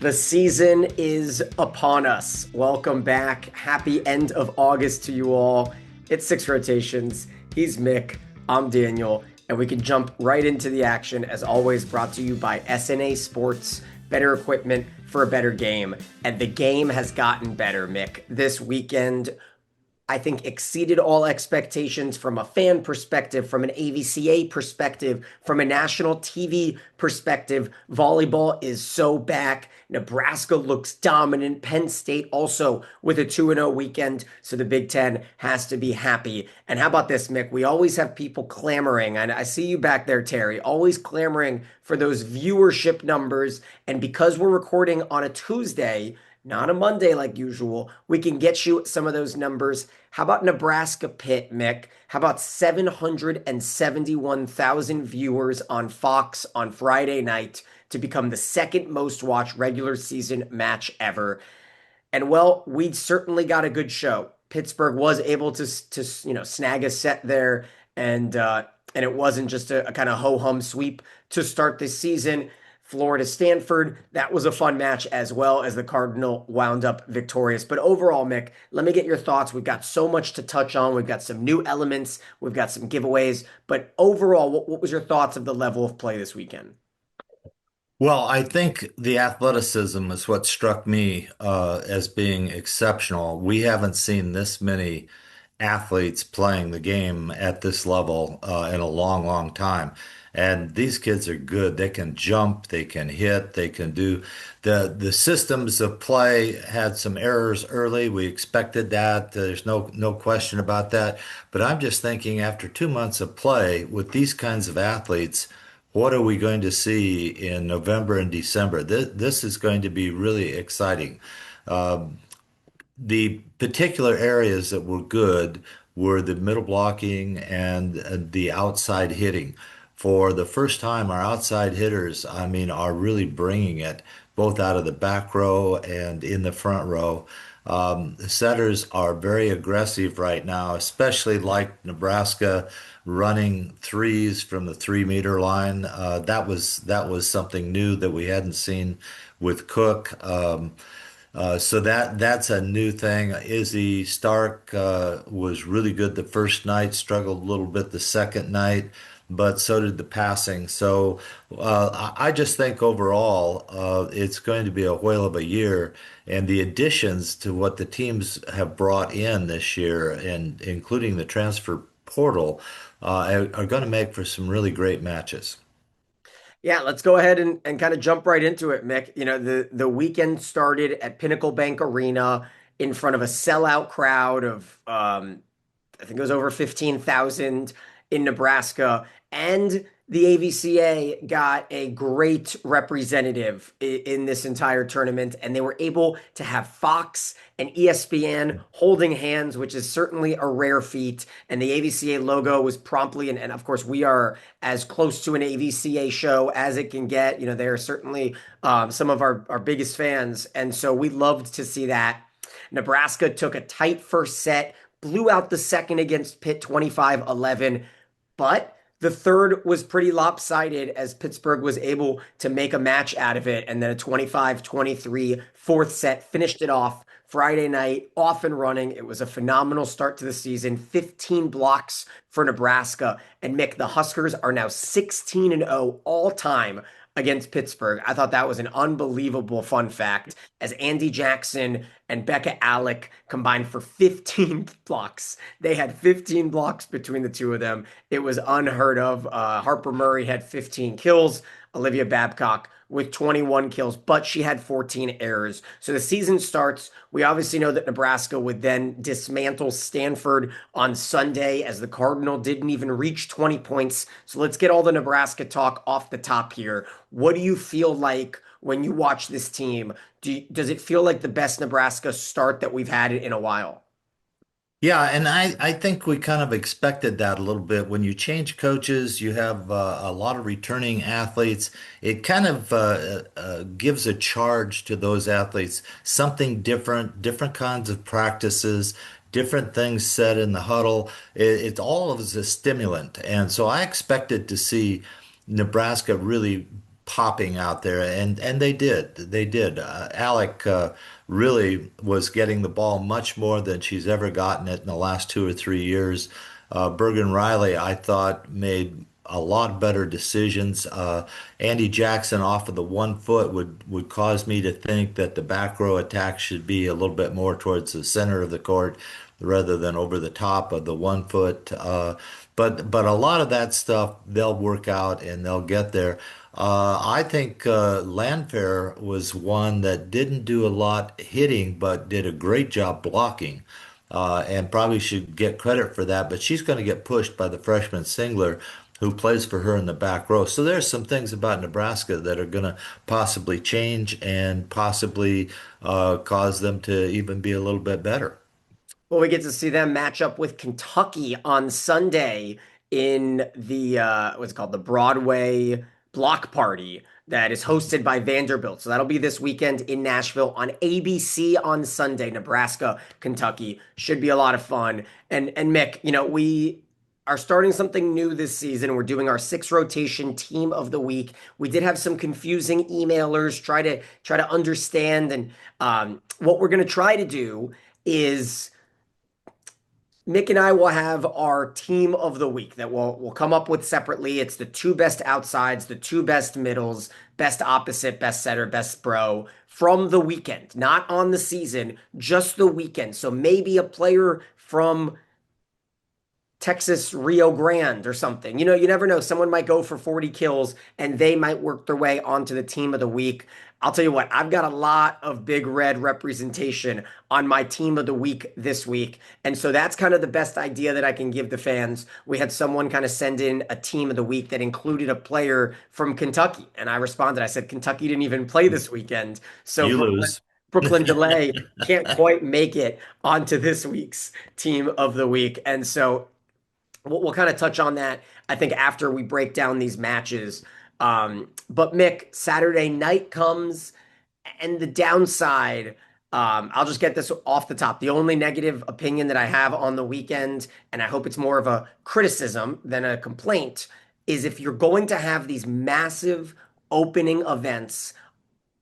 The season is upon us. Welcome back. Happy end of August to you all. It's Six Rotations. He's Mick. I'm Daniel. And we can jump right into the action, as always, brought to you by SNA Sports. Better equipment for a better game. And the game has gotten better, Mick. This weekend, I think, exceeded all expectations from a fan perspective, from an AVCA perspective, from a national TV perspective. Volleyball is so back. Nebraska looks dominant. Penn State also with a 2-0 weekend. So the Big Ten has to be happy. And how about this, Mick? We always have people clamoring, and I see you back there, Terry, always clamoring for those viewership numbers. And because we're recording on a Tuesday, not a Monday like usual, we can get you some of those numbers. How about Nebraska Pitt, Mick? How about 771,000 viewers on Fox on Friday night to become the second most watched regular season match ever? And well, we certainly got a good show. Pittsburgh was able to snag a set there, and it wasn't just a kind of ho-hum sweep to start this season. Florida Stanford, that was a fun match, as well as the Cardinal wound up victorious. But overall, Mick, let me get your thoughts. We've got so much to touch on. We've got some new elements. We've got some giveaways. But overall, what was your thoughts of the level of play this weekend? Well, I think the athleticism is what struck me as being exceptional. We haven't seen this many athletes playing the game at this level in a long, long time. And these kids are good. They can jump, they can hit, they can do the systems of play had some errors early. We expected that. There's no question about that. But I'm just thinking after 2 months of play with these kinds of athletes, what are we going to see in November and December? This is going to be really exciting. Um, the particular areas that were good were the middle blocking and the outside hitting. For the first time, our outside hitters, I mean, are really bringing it both out of the back row and in the front row. The setters are very aggressive right now, especially like Nebraska running threes from the 3 meter line. That was something new that we hadn't seen with Cook. So that's a new thing. Izzy Stark was really good the first night, struggled a little bit the second night, but so did the passing. So I just think overall it's going to be a whale of a year, and the additions to what the teams have brought in this year, and including the transfer portal, are going to make for some really great matches. Yeah, let's go ahead and kind of jump right into it, Mick. The weekend started at Pinnacle Bank Arena in front of a sellout crowd of I think it was over 15,000 in Nebraska. And the AVCA got a great representative in this entire tournament. And they were able to have Fox and ESPN holding hands, which is certainly a rare feat. And the AVCA logo was promptly, and of course, we are as close to an AVCA show as it can get. They are certainly some of our biggest fans. And so we loved to see that. Nebraska took a tight first set, blew out the second against Pitt 25-11, but the third was pretty lopsided as Pittsburgh was able to make a match out of it. And then a 25-23 fourth set finished it off Friday night, off and running. It was a phenomenal start to the season, 15 blocks for Nebraska. And Mick, the Huskers are now 16-0 all time against Pittsburgh. I thought that was an unbelievable fun fact, as Andy Jackson and Becca Alec combined for 15 blocks. They had 15 blocks between the two of them. It was unheard of. Harper Murray had 15 kills. Olivia Babcock with 21 kills, but she had 14 errors. So the season starts. We obviously know that Nebraska would then dismantle Stanford on Sunday, as the Cardinal didn't even reach 20 points. So let's get all the Nebraska talk off the top here. What do you feel like when you watch this team? Does it feel like the best Nebraska start that we've had in a while? Yeah, and I think we kind of expected that a little bit. When you change coaches, you have a lot of returning athletes. It kind of gives a charge to those athletes, something different, different kinds of practices, different things said in the huddle. It's all of us a stimulant. And so I expected to see Nebraska really popping out there, and they did. Alec really was getting the ball much more than she's ever gotten it in the last 2 or 3 years. Bergen Riley, I thought, made a lot better decisions. Andy Jackson off of the 1 foot would cause me to think that the back row attack should be a little bit more towards the center of the court rather than over the top of the 1 foot. But a lot of that stuff they'll work out and they'll get there. I think Landfair was one that didn't do a lot hitting, but did a great job blocking, and probably should get credit for that. But she's going to get pushed by the freshman Singler, who plays for her in the back row. So there's some things about Nebraska that are going to possibly change and possibly cause them to even be a little bit better. Well, we get to see them match up with Kentucky on Sunday in the what's it called, the Broadway Block Party that is hosted by Vanderbilt. So that'll be this weekend in Nashville on ABC on Sunday. Nebraska, Kentucky should be a lot of fun. And Mick, we are starting something new this season. We're doing our six rotation team of the week. We did have some confusing emailers try to understand, and what we're going to try to do is Mick and I will have our team of the week that we'll come up with separately. It's the two best outsides, the two best middles, best opposite, best setter, best bro from the weekend, not on the season, just the weekend. So maybe a player from Texas Rio Grande or something. You never know. Someone might go for 40 kills and they might work their way onto the team of the week. I'll tell you what, I've got a lot of Big Red representation on my team of the week this week. And so that's kind of the best idea that I can give the fans. We had someone kind of send in a team of the week that included a player from Kentucky. And I responded, I said, Kentucky didn't even play this weekend. So You Brooklyn, lose. Brooklyn Delay can't quite make it onto this week's team of the week. And so we'll kind of touch on that, I think, after we break down these matches. But Mick, Saturday night comes, and the downside, I'll just get this off the top. The only negative opinion that I have on the weekend, and I hope it's more of a criticism than a complaint, is if you're going to have these massive opening events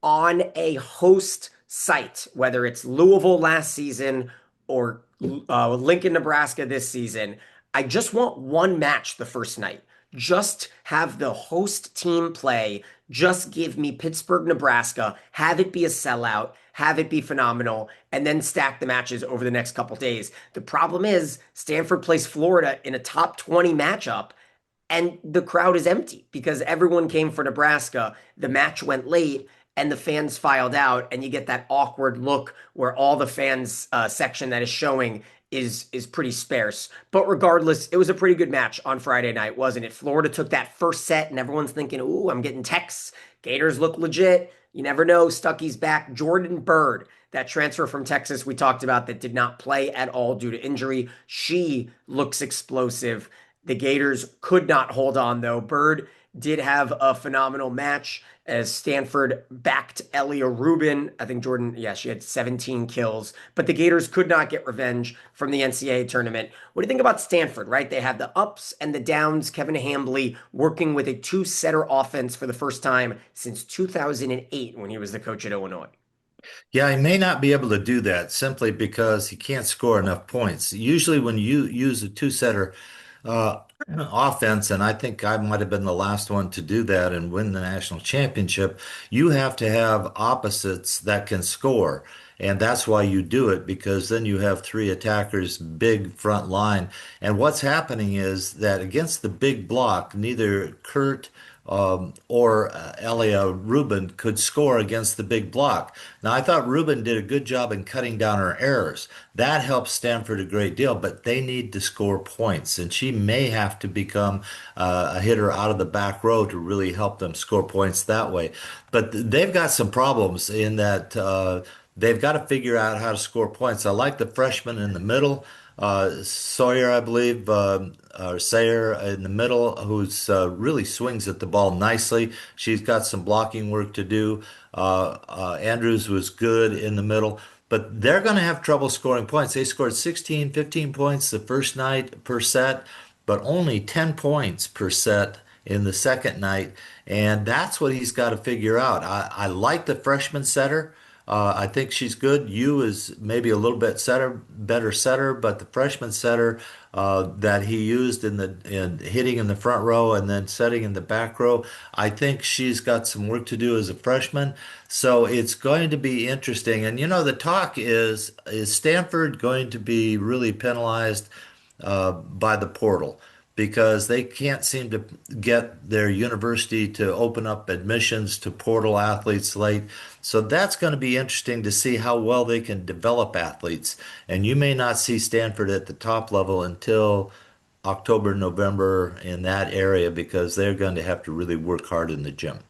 on a host site, whether it's Louisville last season or Lincoln, Nebraska this season, I just want one match the first night. Just have the host team play. Just give me Pittsburgh, Nebraska. Have it be a sellout. Have it be phenomenal. And then stack the matches over the next couple days. The problem is Stanford plays Florida in a top 20 matchup, and the crowd is empty because everyone came for Nebraska. The match went late and the fans filed out, and you get that awkward look where all the fans section that is showing is pretty sparse. But regardless, it was a pretty good match on Friday night, wasn't it? Florida took that first set, and everyone's thinking, "Ooh, I'm getting texts. Gators look legit." You never know. Stuckey's back. Jordan Bird, that transfer from Texas we talked about that did not play at all due to injury. She looks explosive. The Gators could not hold on, though. Bird did have a phenomenal match as Stanford backed Elia Rubin. I think Jordan, yeah, she had 17 kills, but the Gators could not get revenge from the NCAA tournament. What do you think about Stanford, right? They have the ups and the downs. Kevin Hambly working with a two-setter offense for the first time since 2008 when he was the coach at Illinois. Yeah, he may not be able to do that simply because he can't score enough points. Usually, when you use a two-setter offense, and I think I might have been the last one to do that and win the national championship, you have to have opposites that can score. And that's why you do it, because then you have three attackers, big front line. And what's happening is that against the big block, neither Kurt or Elia Rubin could score against the big block. Now, I thought Rubin did a good job in cutting down her errors. That helps Stanford a great deal, but they need to score points, and she may have to become a hitter out of the back row to really help them score points that way. But they've got some problems in that they've got to figure out how to score points. I like the freshman in the middle. Sawyer, I believe, or Sayer in the middle, who's really swings at the ball nicely. She's got some blocking work to do. Andrews was good in the middle, but they're going to have trouble scoring points. They scored 16, 15 points the first night per set, but only 10 points per set in the second night. And that's what he's got to figure out. I like the freshman setter. I think she's good. Yu is maybe a little bit better setter, but the freshman setter that he used in hitting in the front row and then setting in the back row, I think she's got some work to do as a freshman. So it's going to be interesting. And the talk is Stanford going to be really penalized by the portal because they can't seem to get their university to open up admissions to portal athletes late. So that's going to be interesting to see how well they can develop athletes. And you may not see Stanford at the top level until October, November in that area because they're going to have to really work hard in the gym.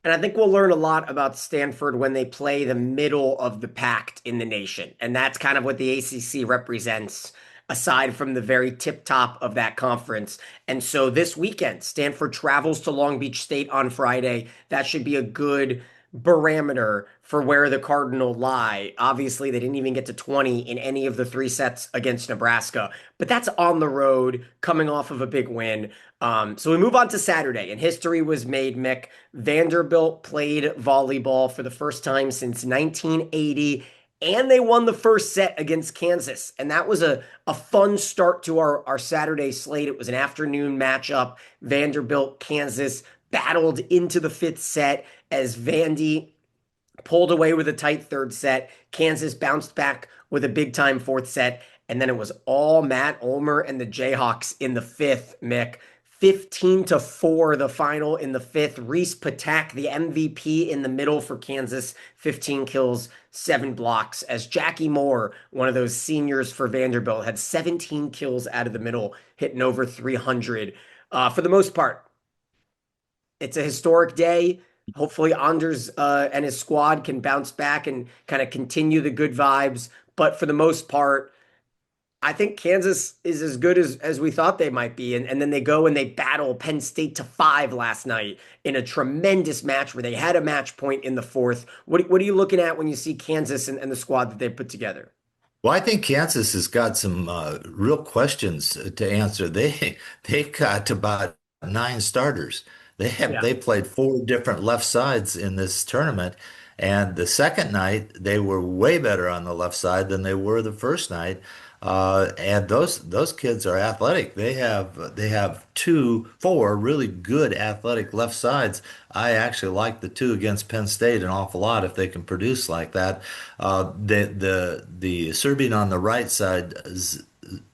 And I think we'll learn a lot about Stanford when they play the middle of the pack in the nation. And that's kind of what the ACC represents, aside from the very tip top of that conference. And so this weekend, Stanford travels to Long Beach State on Friday. That should be a good barometer for where the Cardinal lie. Obviously, they didn't even get to 20 in any of the three sets against Nebraska, but that's on the road coming off of a big win. So we move on to Saturday, and history was made, Mick. Vanderbilt played volleyball for the first time since 1980, and they won the first set against Kansas. And that was a fun start to our Saturday slate. It was an afternoon matchup. Vanderbilt, Kansas battled into the fifth set as Vandy pulled away with a tight third set. Kansas bounced back with a big time fourth set. And then it was all Matt Ulmer and the Jayhawks in the fifth, Mick. 15-4 the final in the fifth. Reese Patak, the MVP in the middle for Kansas, 15 kills, 7 blocks. As Jackie Moore, one of those seniors for Vanderbilt, had 17 kills out of the middle, hitting over 300. For the most part, it's a historic day. Hopefully, Anders and his squad can bounce back and kind of continue the good vibes. But for the most part, I think Kansas is as good as we thought they might be. And then they go and they battle Penn State to 5 last night in a tremendous match where they had a match point in the fourth. What are you looking at when you see Kansas and the squad that they put together? Well, I think Kansas has got some real questions to answer. They've got about 9 starters. Yeah. They played 4 different left sides in this tournament, and the second night they were way better on the left side than they were the first night. And those kids are athletic. They have 4 really good athletic left sides. I actually like the 2 against Penn State an awful lot if they can produce like that. The Serbian on the right side,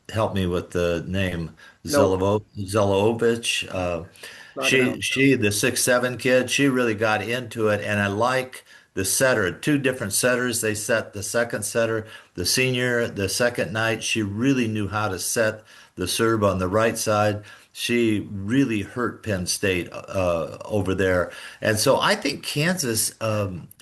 help me with the name, Nope, Zelovic. not gonna help. She the 6'7" kid, she really got into it, and I like the setter. 2 different setters. They set the second setter, the senior, the second night. She really knew how to set the serve on the right side. She really hurt Penn State over there, and so I think Kansas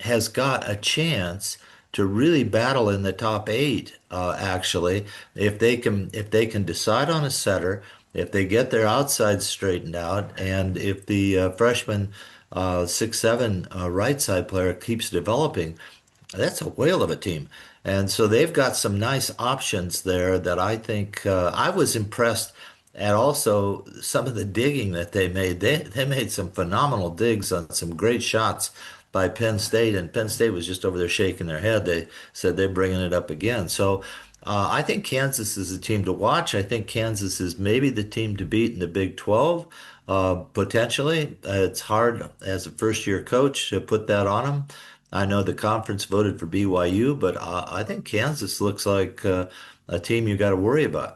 has got a chance to really battle in the top 8. Actually, if they can decide on a setter, if they get their outside straightened out, and if the freshman 6'7" right side player keeps developing, that's a whale of a team. And so they've got some nice options there that I think I was impressed at also some of the digging that they made. They made some phenomenal digs on some great shots by Penn State, and Penn State was just over there shaking their head. They said they're bringing it up again. So I think Kansas is a team to watch. I think Kansas is maybe the team to beat in the Big 12, potentially. It's hard as a first-year coach to put that on them. I know the conference voted for BYU, but I think Kansas looks like a team you got to worry about.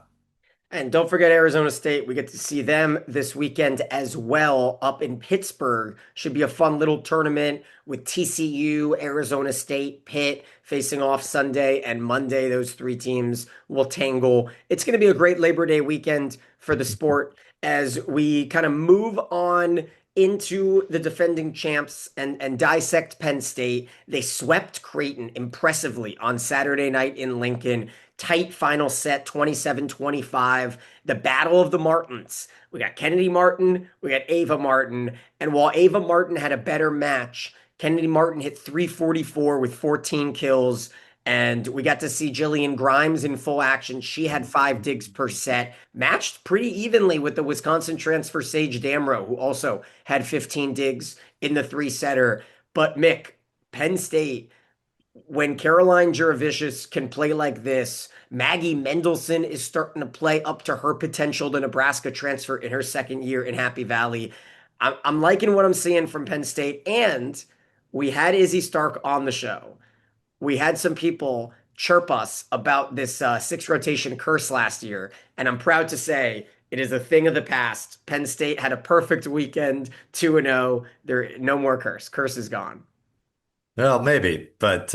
And don't forget Arizona State. We get to see them this weekend as well up in Pittsburgh. Should be a fun little tournament with TCU, Arizona State, Pitt facing off Sunday and Monday. Those 3 teams will tangle. It's going to be a great Labor Day weekend for the sport as we kind of move on into the defending champs and dissect Penn State. They swept Creighton impressively on Saturday night in Lincoln. Tight final set, 27-25. The Battle of the Martins. We got Kennedy Martin, we got Ava Martin. And while Ava Martin had a better match, Kennedy Martin hit 344 with 14 kills. And we got to see Jillian Grimes in full action. She had 5 digs per set, matched pretty evenly with the Wisconsin transfer Sage Damro, who also had 15 digs in the three-setter. But Mick, Penn State, when Caroline Juravicius can play like this, Maggie Mendelson is starting to play up to her potential, the Nebraska transfer in her second year in Happy Valley. I'm liking what I'm seeing from Penn State. And we had Izzy Stark on the show. We had some people chirp us about this six rotation curse last year. And I'm proud to say it is a thing of the past. Penn State had a perfect weekend, 2-0. There, no more curse. Curse is gone. Well, maybe, but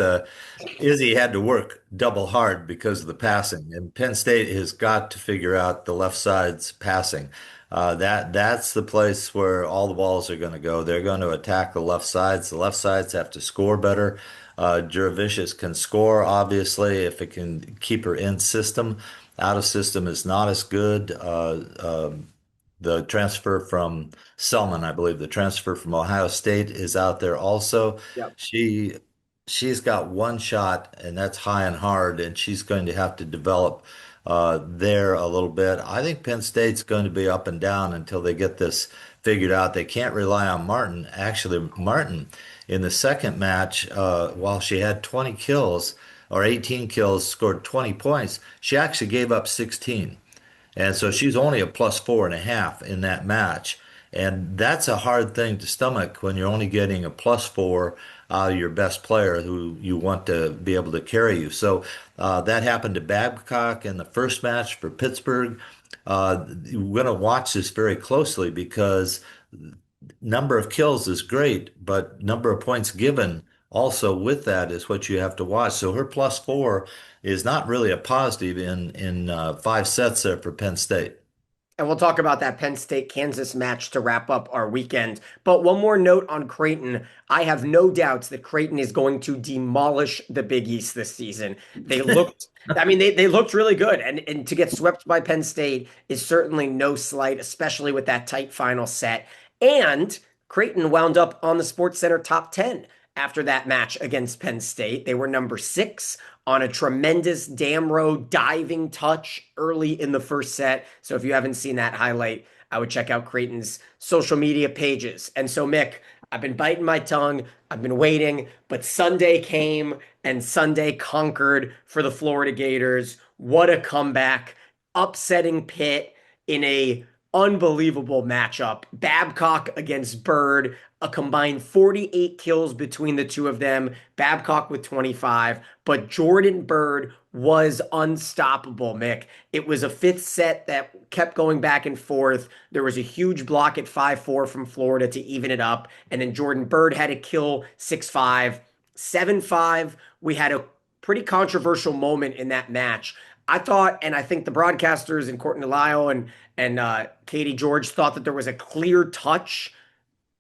Izzy had to work double hard because of the passing, and Penn State has got to figure out the left side's passing. That's the place where all the balls are going to go. They're going to attack the left sides. The left sides have to score better. Juravicius can score, obviously, if it can keep her in system. Out of system is not as good. The transfer from Selman, I believe, the transfer from Ohio State is out there also. Yep. She she's got one shot, and that's high and hard, and she's going to have to develop there a little bit. I think Penn State's going to be up and down until they get this figured out. They can't rely on Martin. Actually, Martin in the second match, while she had 20 kills or 18 kills, scored 20 points, she actually gave up 16. And so she's only a plus 4.5 in that match. And that's a hard thing to stomach when you're only getting a plus 4 out of your best player who you want to be able to carry you. So that happened to Babcock in the first match for Pittsburgh. We're going to watch this very closely because number of kills is great, but number of points given also with that is what you have to watch. So her plus 4 is not really a positive in 5 sets there for Penn State. And we'll talk about that Penn State Kansas match to wrap up our weekend. But one more note on Creighton. I have no doubts that Creighton is going to demolish the Big East this season. They looked, I mean, they looked really good. And to get swept by Penn State is certainly no slight, especially with that tight final set. And Creighton wound up on the Sports Center top 10 after that match against Penn State. They were number 6 on a tremendous Damro diving touch early in the first set. So if you haven't seen that highlight, I would check out Creighton's social media pages. And so, Mick, I've been biting my tongue. I've been waiting, but Sunday came and Sunday conquered for the Florida Gators. What a comeback. Upsetting Pitt in a unbelievable matchup. Babcock against Bird, a combined 48 kills between the two of them. Babcock with 25, but Jordan Bird was unstoppable, Mick. It was a fifth set that kept going back and forth. There was a huge block at 5-4 from Florida to even it up, and then Jordan Bird had a kill 6-5, 7-5. We had a pretty controversial moment in that match. I thought, and I think the broadcasters and Courtney Lyle and Katie George thought that there was a clear touch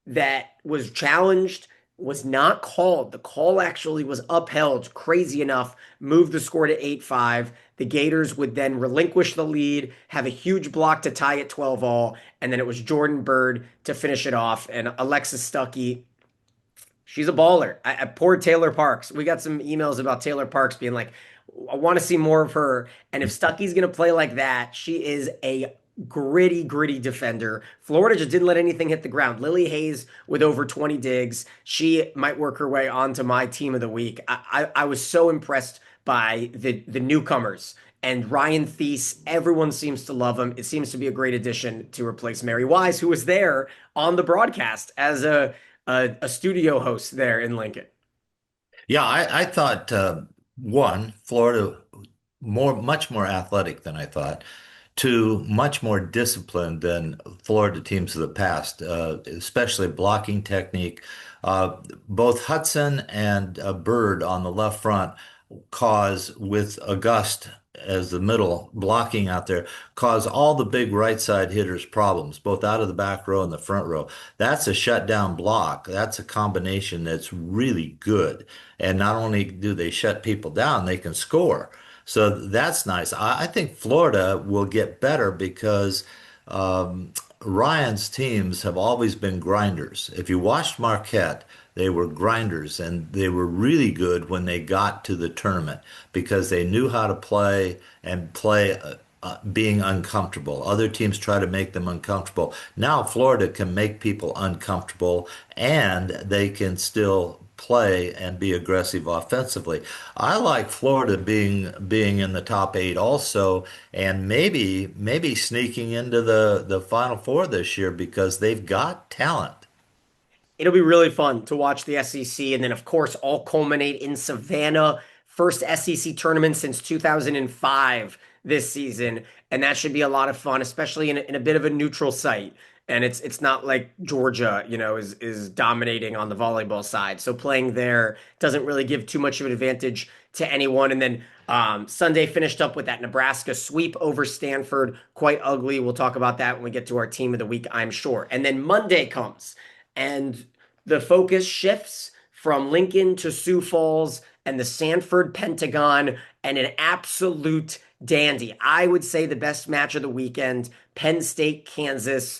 that was challenged, was not called. The call actually was upheld. Crazy enough, moved the score to 8-5. The Gators would then relinquish the lead, have a huge block to tie it 12 all, and then it was Jordan Bird to finish it off. And Alexis Stuckey, she's a baller. Poor Taylor Parks. We got some emails about Taylor Parks being like, I want to see more of her. And if Stuckey's going to play like that, she is a gritty, gritty defender. Florida just didn't let anything hit the ground. Lily Hayes with over 20 digs. She might work her way onto my team of the week. I was so impressed by the newcomers. And Ryan Thies, everyone seems to love him. It seems to be a great addition to replace Mary Wise, who was there on the broadcast as a studio host there in Lincoln. Yeah, I thought one, Florida much more athletic than I thought. Two, much more disciplined than Florida teams of the past, especially blocking technique. Both Hudson and Bird on the left front cause, with August as the middle blocking out there, cause all the big right side hitters problems, both out of the back row and the front row. That's a shutdown block. That's a combination that's really good. And not only do they shut people down, they can score. So that's nice. I think Florida will get better because Ryan's teams have always been grinders. If you watched Marquette, they were grinders and they were really good when they got to the tournament because they knew how to play and play being uncomfortable. Other teams try to make them uncomfortable. Now Florida can make people uncomfortable and they can still play and be aggressive offensively. I like Florida being in the top eight also, and maybe sneaking into the Final Four this year because they've got talent. It'll be really fun to watch the SEC, and then of course all culminate in Savannah, first SEC tournament since 2005 this season, and that should be a lot of fun, especially in a bit of a neutral site. And it's not like Georgia, is dominating on the volleyball side. So playing there doesn't really give too much of an advantage to anyone. And then Sunday finished up with that Nebraska sweep over Stanford, quite ugly. We'll talk about that when we get to our team of the week, I'm sure. And then Monday comes and the focus shifts from Lincoln to Sioux Falls and the Sanford Pentagon and an absolute dandy. I would say the best match of the weekend, Penn State, Kansas.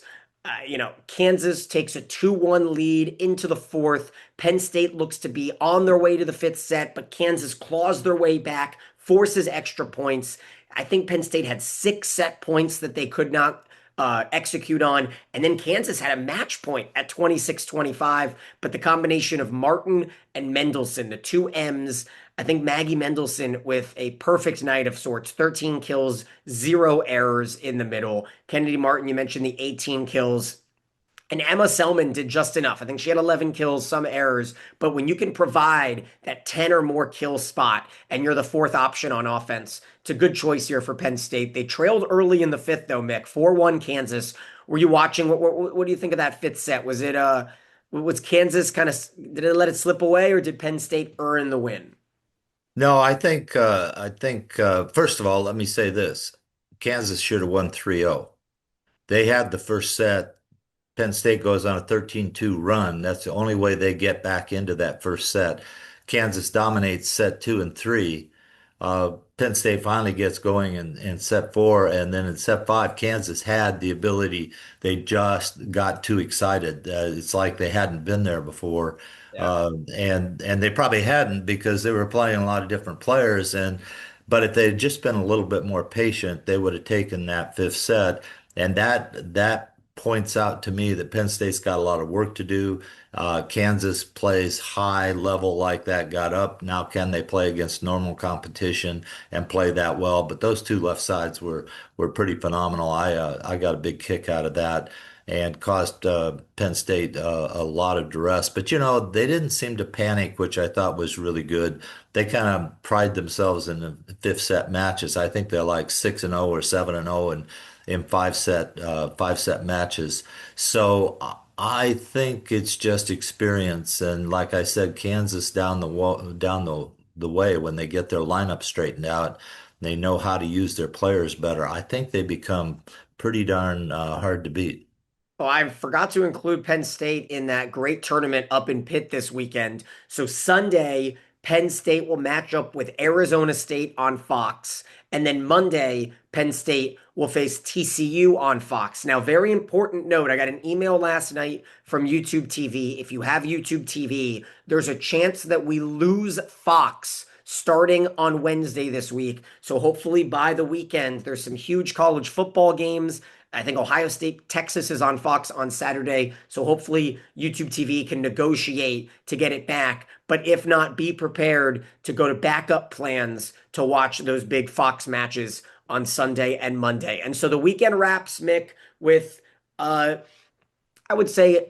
Kansas takes a 2-1 lead into the fourth. Penn State looks to be on their way to the fifth set, but Kansas claws their way back, forces extra points. I think Penn State had 6 set points that they could not execute on. And then Kansas had a match point at 26-25, but the combination of Martin and Mendelson, the two M's, I think Maggie Mendelson with a perfect night of sorts, 13 kills, 0 errors in the middle. Kennedy Martin, you mentioned the 18 kills. And Emma Selman did just enough. I think she had 11 kills, some errors. But when you can provide that 10 or more kill spot and you're the fourth option on offense, it's a good choice here for Penn State. They trailed early in the fifth, though, Mick, 4-1 Kansas. Were you watching? What do you think of that fifth set? Was Kansas did it let it slip away or did Penn State earn the win? No, I think first of all, let me say this. Kansas should have won 3-0. They had the first set. Penn State goes on a 13-2 run. That's the only way they get back into that first set. Kansas dominates set two and three. Penn State finally gets going in set four, and then in set five, Kansas had the ability. They just got too excited. It's like they hadn't been there before, Yeah. and they probably hadn't because they were playing a lot of different players. But if they had just been a little bit more patient, they would have taken that fifth set, and that points out to me that Penn State's got a lot of work to do. Kansas plays high level like that, got up. Now, can they play against normal competition and play that well? But those two left sides were pretty phenomenal. I got a big kick out of that and caused Penn State a lot of duress. But they didn't seem to panic, which I thought was really good. They kind of pride themselves in the fifth set matches. I think they're like 6-0 or 7-0 in five set matches. So I think it's just experience, and like I said, Kansas down the way when they get their lineup straightened out, they know how to use their players better. I think they become pretty darn hard to beat. Oh, I forgot to include Penn State in that great tournament up in Pitt this weekend. So Sunday, Penn State will match up with Arizona State on Fox. And then Monday, Penn State will face TCU on Fox. Now, very important note, I got an email last night from YouTube TV. If you have YouTube TV, there's a chance that we lose Fox starting on Wednesday this week. So hopefully by the weekend, there's some huge college football games. I think Ohio State, Texas is on Fox on Saturday. So hopefully YouTube TV can negotiate to get it back. But if not, be prepared to go to backup plans to watch those big Fox matches on Sunday and Monday. And so the weekend wraps, Mick, with I would say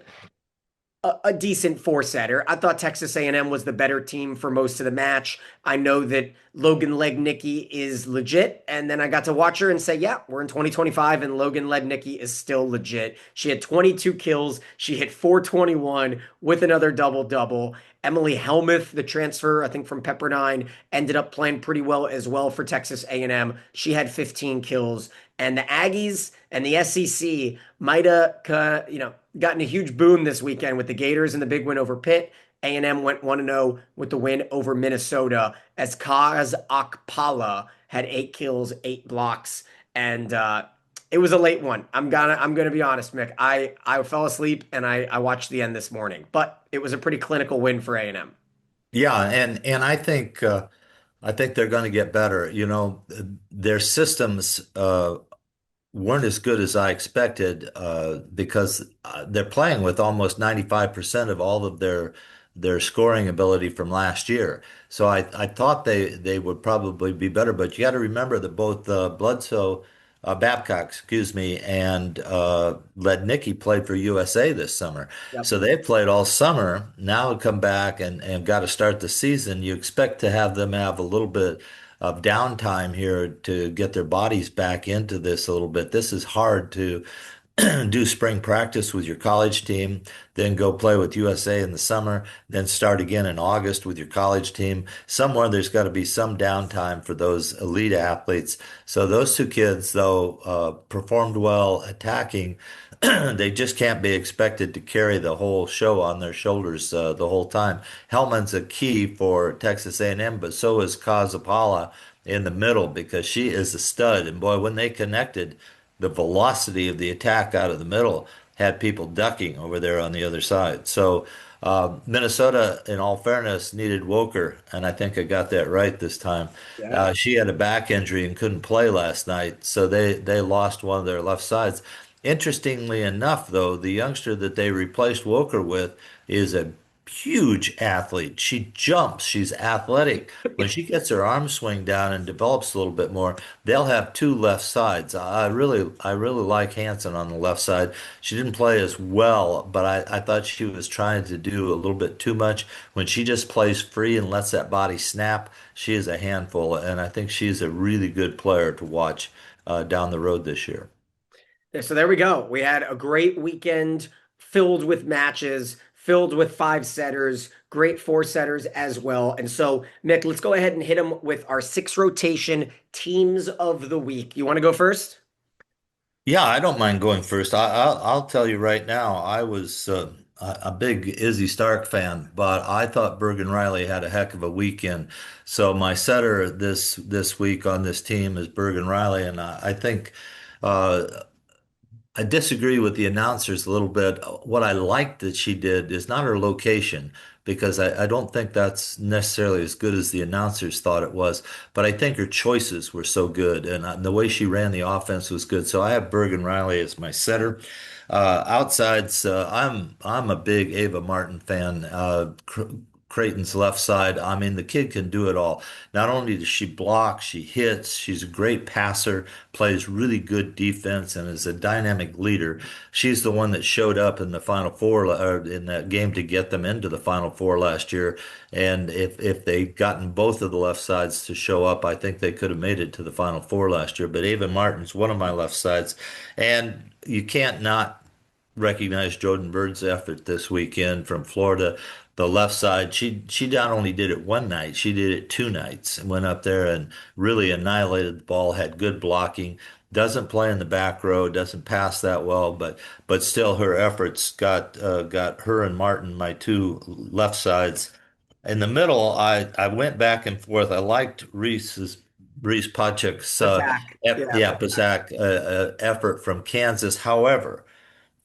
a decent four-setter. I thought Texas A&M was the better team for most of the match. I know that Logan Legnicki is legit, and then I got to watch her and say, yeah, we're in 2025, and Logan Legnicki is still legit. She had 22 kills. She hit 421 with another double-double. Emily Helmuth, the transfer, I think from Pepperdine, ended up playing pretty well as well for Texas A&M. She had 15 kills. And the Aggies and the SEC might have, gotten a huge boon this weekend with the Gators and the big win over Pitt. A&M went 1-0 with the win over Minnesota as Kaz Akpala had 8 kills, 8 blocks. And It was a late one. I'm gonna be honest, Mick. I fell asleep and I watched the end this morning, but it was a pretty clinical win for A&M. Yeah, and I think they're going to get better. You know, their systems weren't as good as I expected because they're playing with almost 95% of all of their scoring ability from last year. So I thought they would probably be better, but you got to remember that both Babcock, excuse me, and Lednicki played for USA this summer. Yep. So they played all summer. Now come back and got to start the season. You expect to have them have a little bit of downtime here to get their bodies back into this a little bit. This is hard to do spring practice with your college team, then go play with USA in the summer, then start again in August with your college team. Somewhere there's got to be some downtime for those elite athletes. So those two kids, though, performed well attacking. They just can't be expected to carry the whole show on their shoulders the whole time. Hellman's a key for Texas A&M, but so is Kazapala in the middle because she is a stud. And boy, when they connected, the velocity of the attack out of the middle had people ducking over there on the other side. So Minnesota, in all fairness, needed Woker, and I think I got that right this time. Yeah. She had a back injury and couldn't play last night, so they lost one of their left sides. Interestingly enough, though, the youngster that they replaced Woker with is a huge athlete. She jumps, she's athletic. When she gets her arm swing down and develops a little bit more, they'll have two left sides. I really like Hanson on the left side. She didn't play as well, but I thought she was trying to do a little bit too much. When she just plays free and lets that body snap, she is a handful, and I think she's a really good player to watch down the road this year. Yeah, so there we go. We had a great weekend filled with matches, filled with five setters, great four setters as well. And so, Mick, let's go ahead and hit them with our six rotation teams of the week. You want to go first? Yeah, I don't mind going first. I'll tell you right now, I was a big Izzy Stark fan, but I thought Bergen Riley had a heck of a weekend. So my setter this week on this team is Bergen Riley, and I think uh, I disagree with the announcers a little bit. What I liked that she did is not her location, because I don't think that's necessarily as good as the announcers thought it was. But I think her choices were so good, and the way she ran the offense was good. So I have Bergen Riley as my setter. Outsides, I'm a big Ava Martin fan. Creighton's left side. I mean, the kid can do it all. Not only does she block, she hits. She's a great passer, plays really good defense, and is a dynamic leader. She's the one that showed up in the Final Four or in that game to get them into the Final Four last year. And if they'd gotten both of the left sides to show up, I think they could have made it to the Final Four last year. But Ava Martin's one of my left sides, and you can't not recognize Jordan Bird's effort this weekend from Florida. The left side, she not only did it one night, she did it two nights and went up there and really annihilated the ball, had good blocking, doesn't play in the back row, doesn't pass that well, but still her efforts got her and Martin, my two left sides. In the middle, I went back and forth. I liked Reese Patrick's Attack. Yeah. yeah, Pizak, effort from Kansas. However,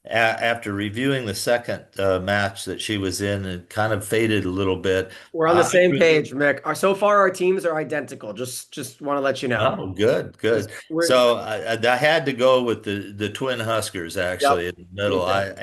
after reviewing the second match that she was in, it kind of faded a little bit. We're on the Uh, same page, Mick. So far our teams are identical. Just want to let you know. oh, good, Just good. we're So I had to go with the twin Huskers Yep. actually in the Me middle. too.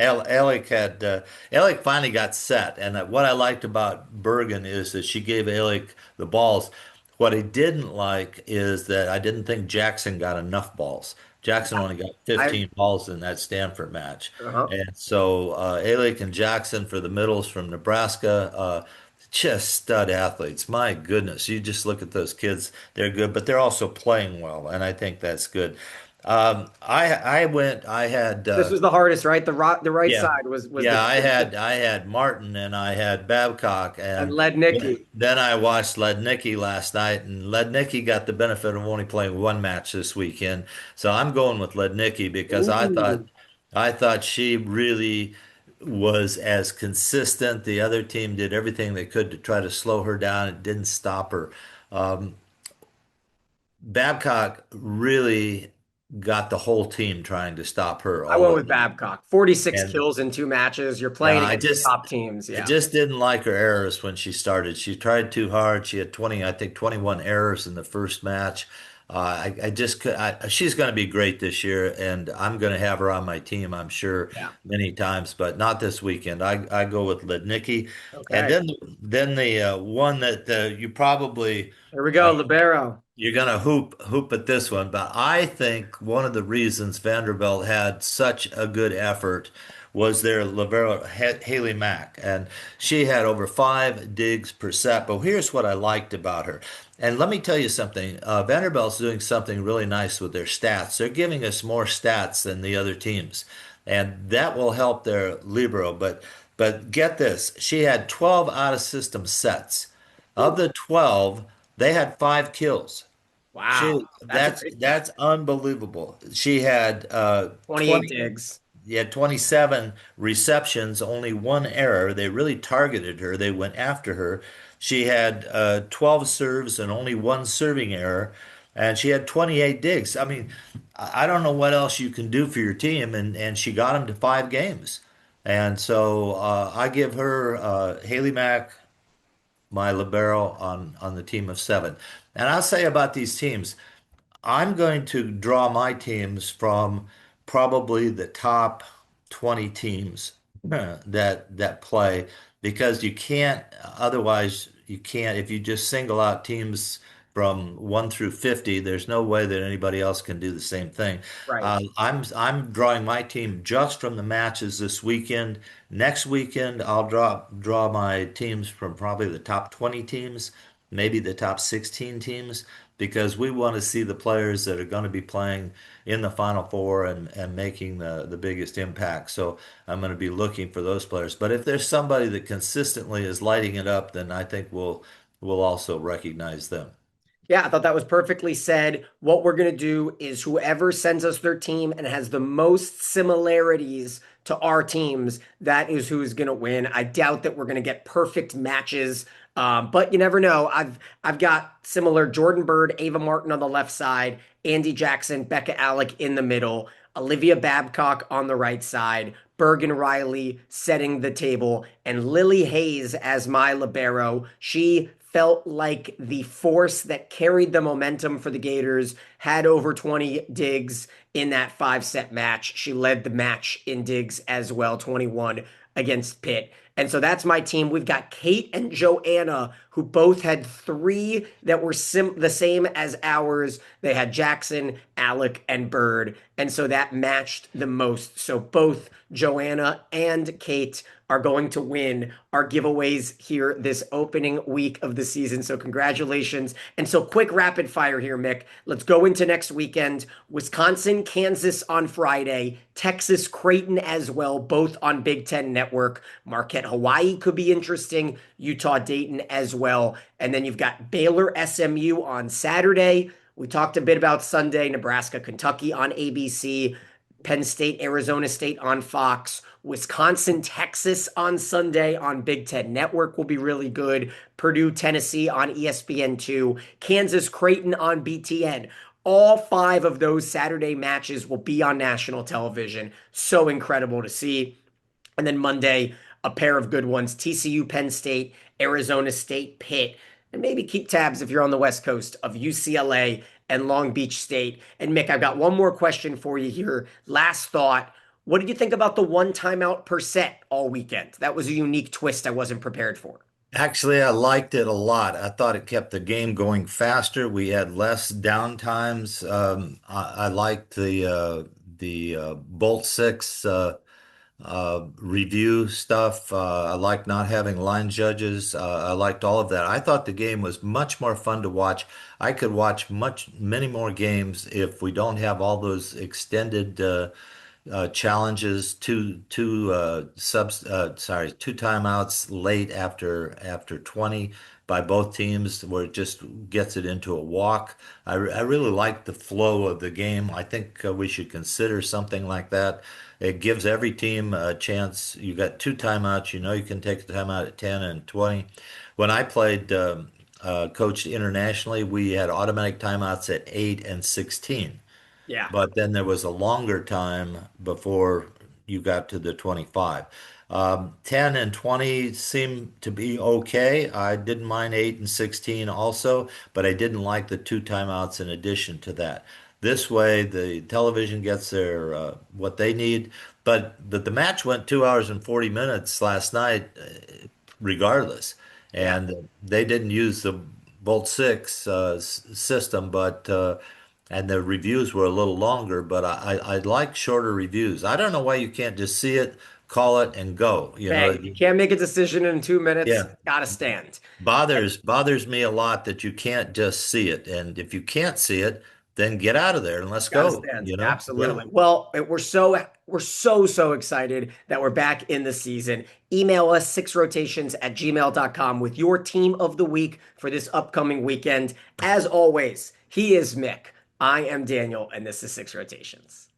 Alec finally got set, and what I liked about Bergen is that she gave Alec the balls. What I didn't like is that I didn't think Jackson got enough balls. Jackson only got I 15 balls in that Stanford match. uh-huh. And so Alec and Jackson for the middles from Nebraska, just stud athletes. My goodness, you just look at those kids. They're good, but they're also playing well, and I think that's good. I had This was the hardest, right? The right yeah. side was the Yeah, I tricky had I had Martin and I had Babcock and and led Nikki. then I watched Lednicki last night and Lednicki got the benefit of only playing one match this weekend. So I'm going with Lednicki because Ooh. I thought she really was as consistent. The other team did everything they could to try to slow her down. It didn't stop her. Um, Babcock really. got the whole team trying to stop her I all went at with once. Babcock. 46 And kills in 2 matches. You're yeah, playing against top teams. I Yeah. just didn't like her errors when she started. She tried too hard. She had 20, I think 21 errors in the first match. I just could, she's going to be great this year, and I'm going to have her on my team, I'm sure, Yeah. many times, but not this weekend. I go with Lidnicki. And Okay. then the one that you probably Here we uh, go. Libero. you're gonna hoop at this one, but I think one of the reasons Vanderbilt had such a good effort was their libero Haley Mack, and she had over 5 digs per set. But here's what I liked about her, and let me tell you something. Vanderbilt's doing something really nice with their stats. They're giving us more stats than the other teams, and that will help their libero. But get this, she had 12 out of system sets. Of Ooh, the 12, they had 5 kills. wow. That's a great stat. That's unbelievable. She had 28 digs. 27 receptions, only one error. They really targeted her. They went after her. She had 12 serves and only one serving error, and she had 28 digs. I mean, I don't know what else you can do for your team, and she got them to 5 games. And so I give her Haley Mack, my libero on the team of 7. And I'll say about these teams, I'm going to draw my teams from probably the top 20 teams that play because you can't otherwise you can't if you just single out teams from 1 through 50, there's no way that anybody else can do the same thing. Right. I'm drawing my team just from the matches this weekend. Next weekend I'll draw my teams from probably the top 20 teams, maybe the top 16 teams because we want to see the players that are going to be playing in the Final Four and making the biggest impact. So I'm going to be looking for those players. But if there's somebody that consistently is lighting it up, then I think we'll also recognize them. Yeah, I thought that was perfectly said. What we're going to do is whoever sends us their team and has the most similarities to our teams, that is who's going to win. I doubt that we're going to get perfect matches, but you never know. I've got similar Jordan Bird, Ava Martin on the left side, Andy Jackson, Becca Alec in the middle, Olivia Babcock on the right side, Bergen Riley setting the table, and Lily Hayes as my libero. She felt like the force that carried the momentum for the Gators, had over 20 digs in that 5 set match. She led the match in digs as well, 21 against Pitt. And so that's my team. We've got Kate and Joanna, who both had 3 that were the same as ours. They had Jackson, Alec, and Bird. And so that matched the most. So both Joanna and Kate are going to win our giveaways here this opening week of the season. So congratulations. And so quick rapid fire here, Mick. Let's go into next weekend. Wisconsin, Kansas on Friday, Texas, Creighton as well, both on Big Ten Network. Marquette, Hawaii could be interesting. Utah, Dayton as well. And then you've got Baylor, SMU on Saturday. We talked a bit about Sunday, Nebraska, Kentucky on ABC. Penn State, Arizona State on Fox. Wisconsin, Texas on Sunday on Big Ten Network will be really good. Purdue, Tennessee on ESPN2. Kansas, Creighton on BTN. All 5 of those Saturday matches will be on national television. So incredible to see. And then Monday, a pair of good ones: TCU, Penn State, Arizona State, Pitt. And maybe keep tabs if you're on the West Coast of UCLA and Long Beach State. And Mick, I've got one more question for you here. Last thought. What did you think about the one timeout per set all weekend? That was a unique twist I wasn't prepared for. Actually, I liked it a lot. I thought it kept the game going faster. We had less downtimes. I liked the Bolt Six review stuff. I liked not having line judges. I liked all of that. I thought the game was much more fun to watch. I could watch many more games if we don't have all those extended challenges, two timeouts late after 20 by both teams, where it just gets it into a walk. I really like the flow of the game. I think we should consider something like that. It gives every team a chance. You got 2 timeouts. You know you can take a timeout at 10 and 20. When I played coached internationally, we had automatic timeouts at 8 and 16. Yeah. but then there was a longer time before you got to the 25. 10 and 20 seem to be okay. I didn't mind 8 and 16 also, but I didn't like the two timeouts in addition to that. This way, the television gets their what they need. But the match went 2 hours and 40 minutes last night, regardless. Yeah. And they didn't use the Bolt 6 system, but and the reviews were a little longer, but I like shorter reviews. I don't know why you can't just see it, call it, and go. You know, Hey, you can't make a decision in 2 minutes. yeah, Gotta stand. bothers me a lot that you can't just see it. And if you can't see it, then get out of there and let's Gotta go. stand. You know, yeah. Absolutely. Well, we're so excited that we're back in the season. Email us sixrotations@gmail.com with your team of the week for this upcoming weekend. As always, he is Mick. I am Daniel, and this is Six Rotations.